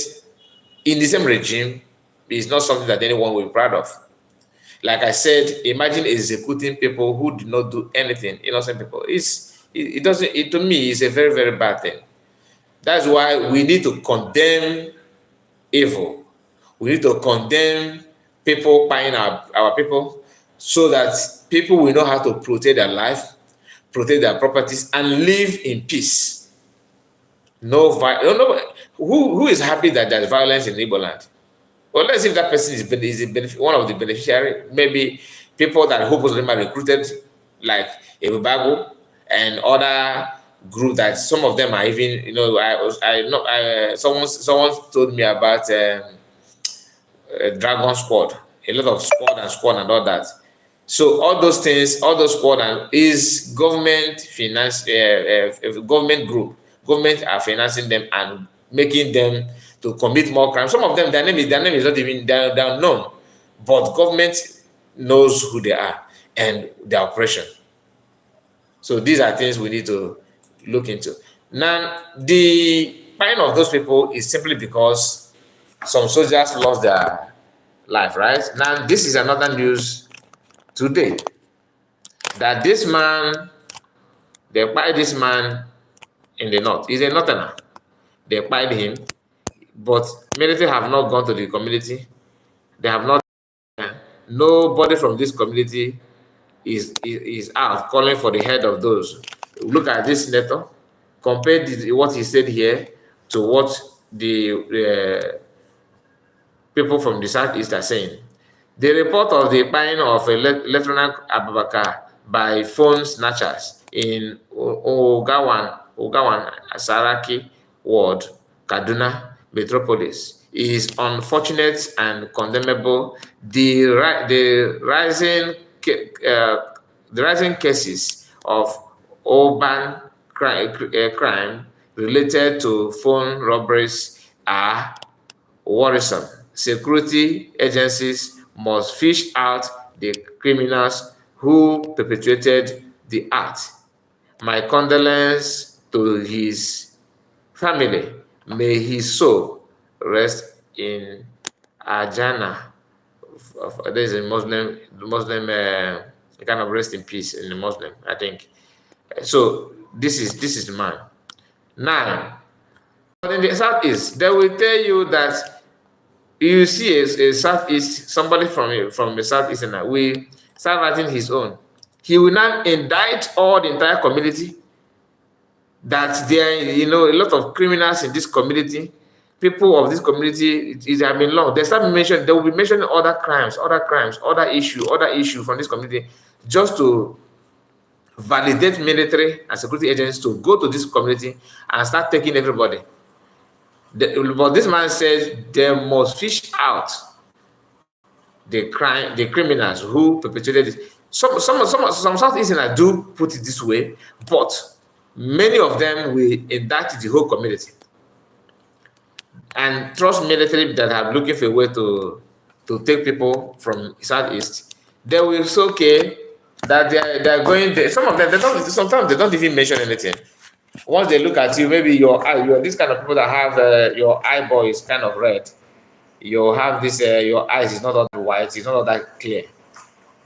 in the same regime is not something that anyone will be proud of. Like I said, imagine executing people who did not do anything, innocent people. To me, it's a very, very bad thing. That's why we need to condemn evil. We need to condemn people buying our people so that people will know how to protect their life, protect their properties, and live in peace. Who is happy that there's violence in Igbo land? Well, let's see if that person is one of the beneficiaries. Maybe people that Hope Uzodimma recruited, like Ebubago and other group that some of them are even, you know, someone told me about Dragon Squad, a lot of squad and all that. So all those things, all those squad is government finance, government group. Government are financing them and making them to commit more crimes. Some of them, their name is not even they're known, but government knows who they are and their operation. So these are things we need to look into. Now, the pain of those people is simply because some soldiers lost their life, right? Now, this is another news today that this man, they fired this man in the north. He's a northerner. They fired him, but military have not gone to the community. They have not. Nobody from this community is out calling for the head of those. Look at this senator. Compare what he said here to what the people from the southeast are saying. The report of the buying of a Lieutenant Abubakar by phone snatchers in Ogawan Saraki Ward, Kaduna Metropolis is unfortunate and condemnable. The rising cases of urban crime related to phone robberies are worrisome. Security agencies must fish out the criminals who perpetrated the act. My condolences to his family. May his soul rest in Ajana. There's a Muslim kind of rest in peace in the Muslim, I think. So this is the man. Now, in the southeast, they will tell you that you see a southeast, somebody from the southeast, and we start writing his own. He will not indict all the entire community. That there are, you know, a lot of criminals in this community. People of this community, it have been long. They will be mentioning other crimes, other issue from this community, just to validate military and security agents to go to this community and start taking everybody. But this man says they must fish out the criminals who perpetrated it. Some Southeasterners do put it this way, but many of them will indict the whole community and trust military that are looking for a way to take people from Southeast. They will say, okay, that they're going there. Some of them, sometimes they don't even mention anything. Once they look at you, maybe your this kind of people that have your eyeball is kind of red. You have this, your eyes is not all that white, it's not all that clear.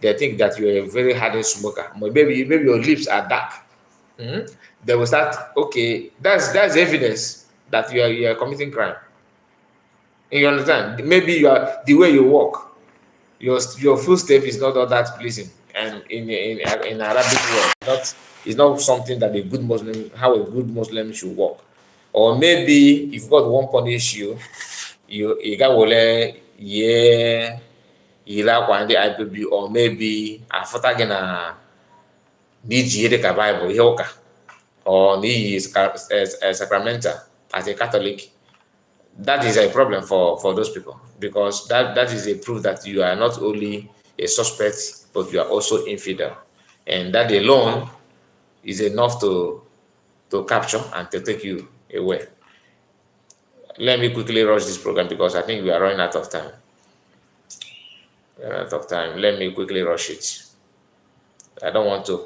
They think that you're a very hardened smoker. Maybe your lips are dark. They will start, okay, that's evidence that you are committing crime. You understand? Maybe you are the way you walk, your footstep is not all that pleasing, and in Arabic world, it's not something that a good Muslim, how a good Muslim should walk. Or maybe if God won't punish you, you got yeah, IPB, or maybe after gonna need the Bible, or need sacramental as a Catholic. That is a problem for those people, because that is a proof that you are not only a suspect, but you are also infidel, and that alone is enough to capture and to take you away. Let me quickly rush this program because I think we are running out of time. Let me quickly rush it. I don't want to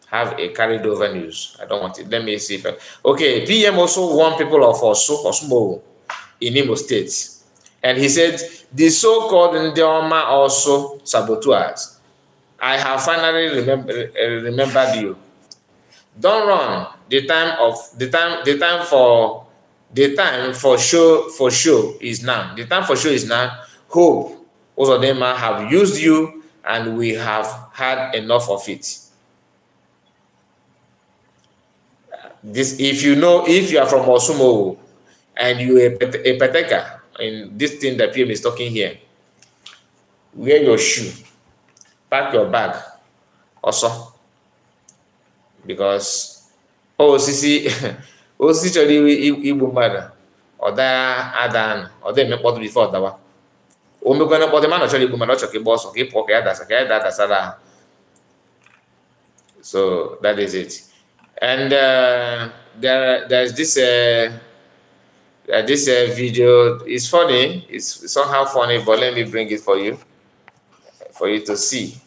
have a carried over news. I don't want it. Let me see if okay. PM also warned people of Osmo in Imo State, and he said the so-called Ndioma also saboteurs. I have finally remembered you. Don't run. The time for show is now. The time for show is now. Hope Uzodinma have used you, and we have had enough of it. This, if you are from Osumo and you are a peteka in this thing that PM is talking here, wear your shoe, pack your bag also, because osisi chọrọ igbu mmadụ, ọ daa adan, ọ dị emekpọtụ before dawa. O mekwana mkpọtụ mmadụ chọrọ igbu mmadụ, ọ chọrọ ka ịgba ọsọ, ka ị pụọ, ka ya dadasara. So that is it. And there's this video. It's funny. It's somehow funny, but let me bring it for you to see.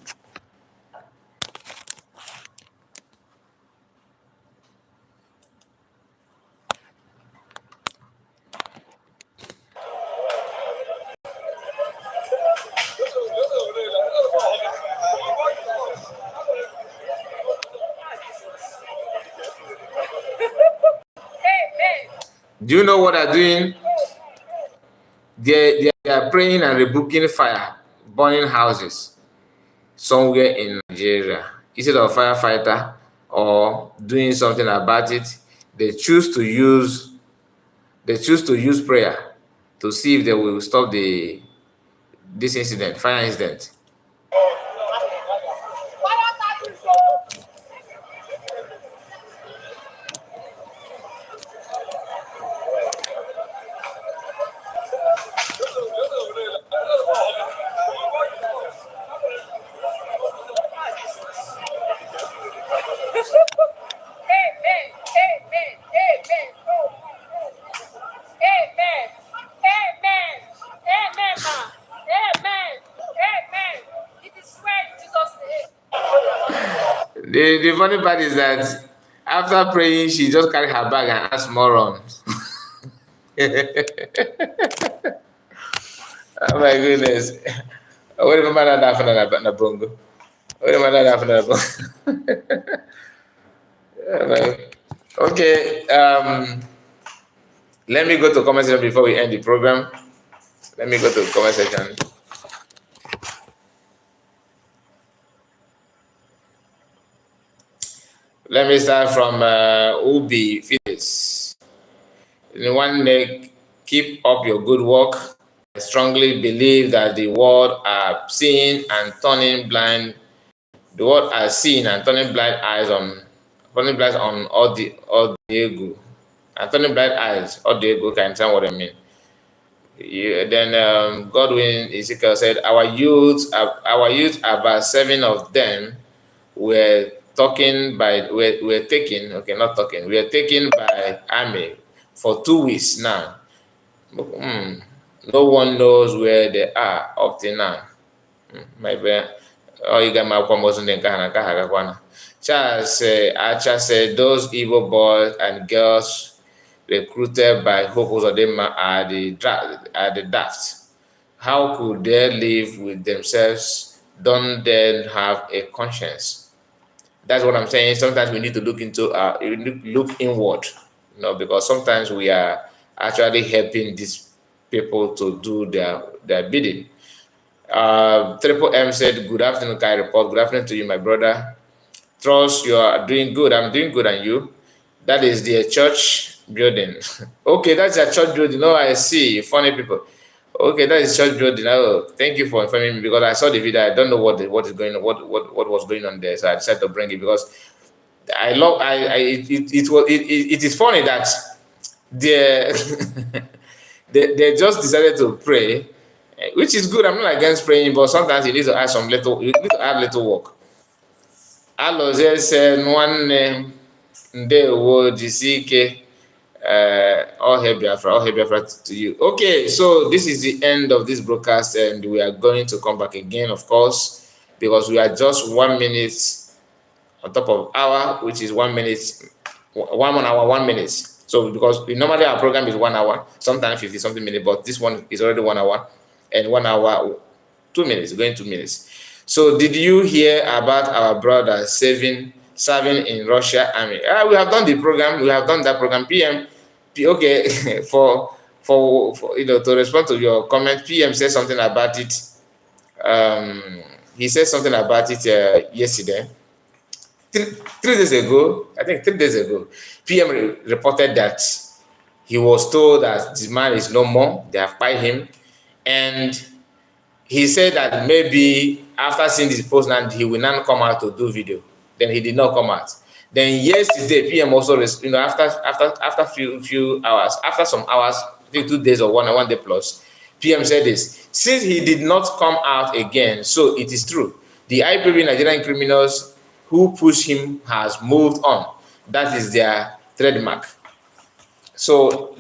Do you know what they're doing? They are praying and rebuking fire, burning houses somewhere in Nigeria. Instead of firefighter or doing something about it, they choose to use prayer to see if they will stop this incident, fire incident. The funny part is that after praying, she just carried her bag and asked morons. Oh my goodness. What if that happened na bongo? What if that happened na bongo? Okay. Let me go to comment section before we end the program. Let me go to the comment section. Let me start from Ubi Fitness. One leg, keep up your good work. I strongly believe that the world are seeing and turning blind. The world are seeing and turning blind eyes on all the ego. And turning blind eyes, all the ego, can tell what I mean. Then Godwin Ezekiel said, our youth, about 7 of them were taken by army for 2 weeks now. No one knows where they are up till now. My bad. Oh, you got my wasn't in Kahana. Charles Acha said those evil boys and girls recruited by Hope Uzodinma are the daft. How could they live with themselves? Don't they have a conscience? That's what I'm saying. Sometimes we need to look into look inward, because sometimes we are actually helping these people to do their bidding. Triple M said, "Good afternoon, Kai Report. Good afternoon to you, my brother. Trust you are doing good. I'm doing good, and you? That is the church building. Okay, that's a church building. Oh, I see. Funny people. Okay, that is church building. Oh, thank you for informing me because I saw the video. I don't know what is going on, what was going on there. So I decided to bring it because I love. It is funny that they they just decided to pray, which is good. I'm not against praying, but sometimes you need to add little work. Alozie said, "Nwanne ndewo jisi ike." All hail Biafra to you. Okay, so this is the end of this broadcast, and we are going to come back again, of course, because we are just 1 minute on top of hour, which is 1 minute, 1 hour, 1 minute. So because normally our program is 1 hour, sometimes 50 something minutes, but this one is already 1 hour, and 1 hour 2 minutes, going 2 minutes. So did you hear about our brother serving in Russia army? We have done the program. We have done that program. PM, okay, for to respond to your comment, PM said something about it. He said something about it yesterday. Three days ago, I think 3 days ago, PM reported that he was told that this man is no more. They have fired him, and he said that maybe after seeing this post now he will not come out to do video. Then he did not come out. Then yesterday, PM also, after few hours, after some hours, I think 2 days or 1 day plus, PM said this: since he did not come out again, so it is true. The IPB Nigerian criminals who pushed him has moved on. That is their trademark. So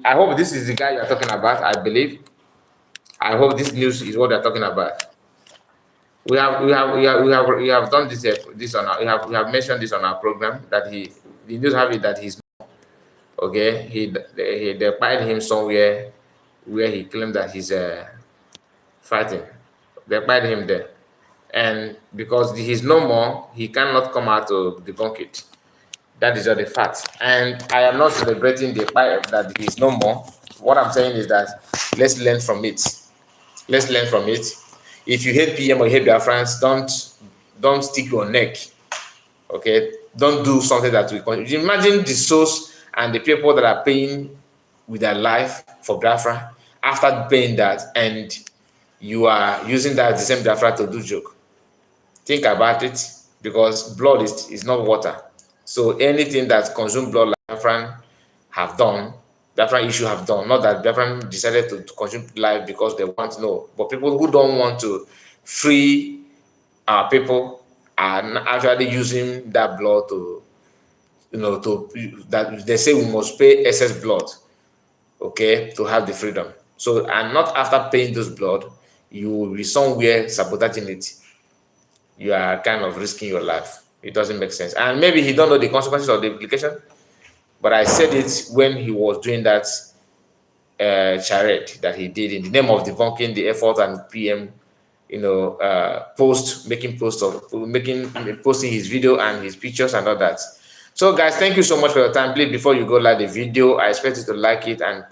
I hope this is the guy you are talking about. I believe. I hope this news is what they're talking about. We have done this on our, we have mentioned this on our program that the news have it that he's okay. They fired him somewhere where he claimed that he's fighting. They fired him there, and because he's no more, he cannot come out to debunk it. That is just the fact. And I am not celebrating the fact that he's no more. What I'm saying is that let's learn from it. Let's learn from it. If you hate PM or you hate Biafrans, don't stick your neck. Okay, don't do something that will. Imagine the souls and the people that are paying with their life for Biafra. After paying that, and you are using that the same Biafra to do joke. Think about it, because blood is not water. So anything that consumes blood, like Biafran have done, Biafran issue have done, not that Biafran decided to consume life because they want to know, but people who don't want to free our people are actually using that blood to, that they say we must pay excess blood, okay, to have the freedom. So, and not after paying those blood, you will be somewhere sabotaging it. You are kind of risking your life. It doesn't make sense. And maybe he don't know the consequences of the implication, but I said it when he was doing that charade that he did in the name of debunking the effort and PM, posting his video and his pictures and all that. So guys, thank you so much for your time. Please, before you go like the video, I expect you to like it and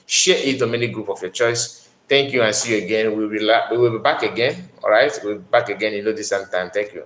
share it to many group of your choice. Thank you and see you again. We will be back again. All right, we'll be back again this same time. Thank you.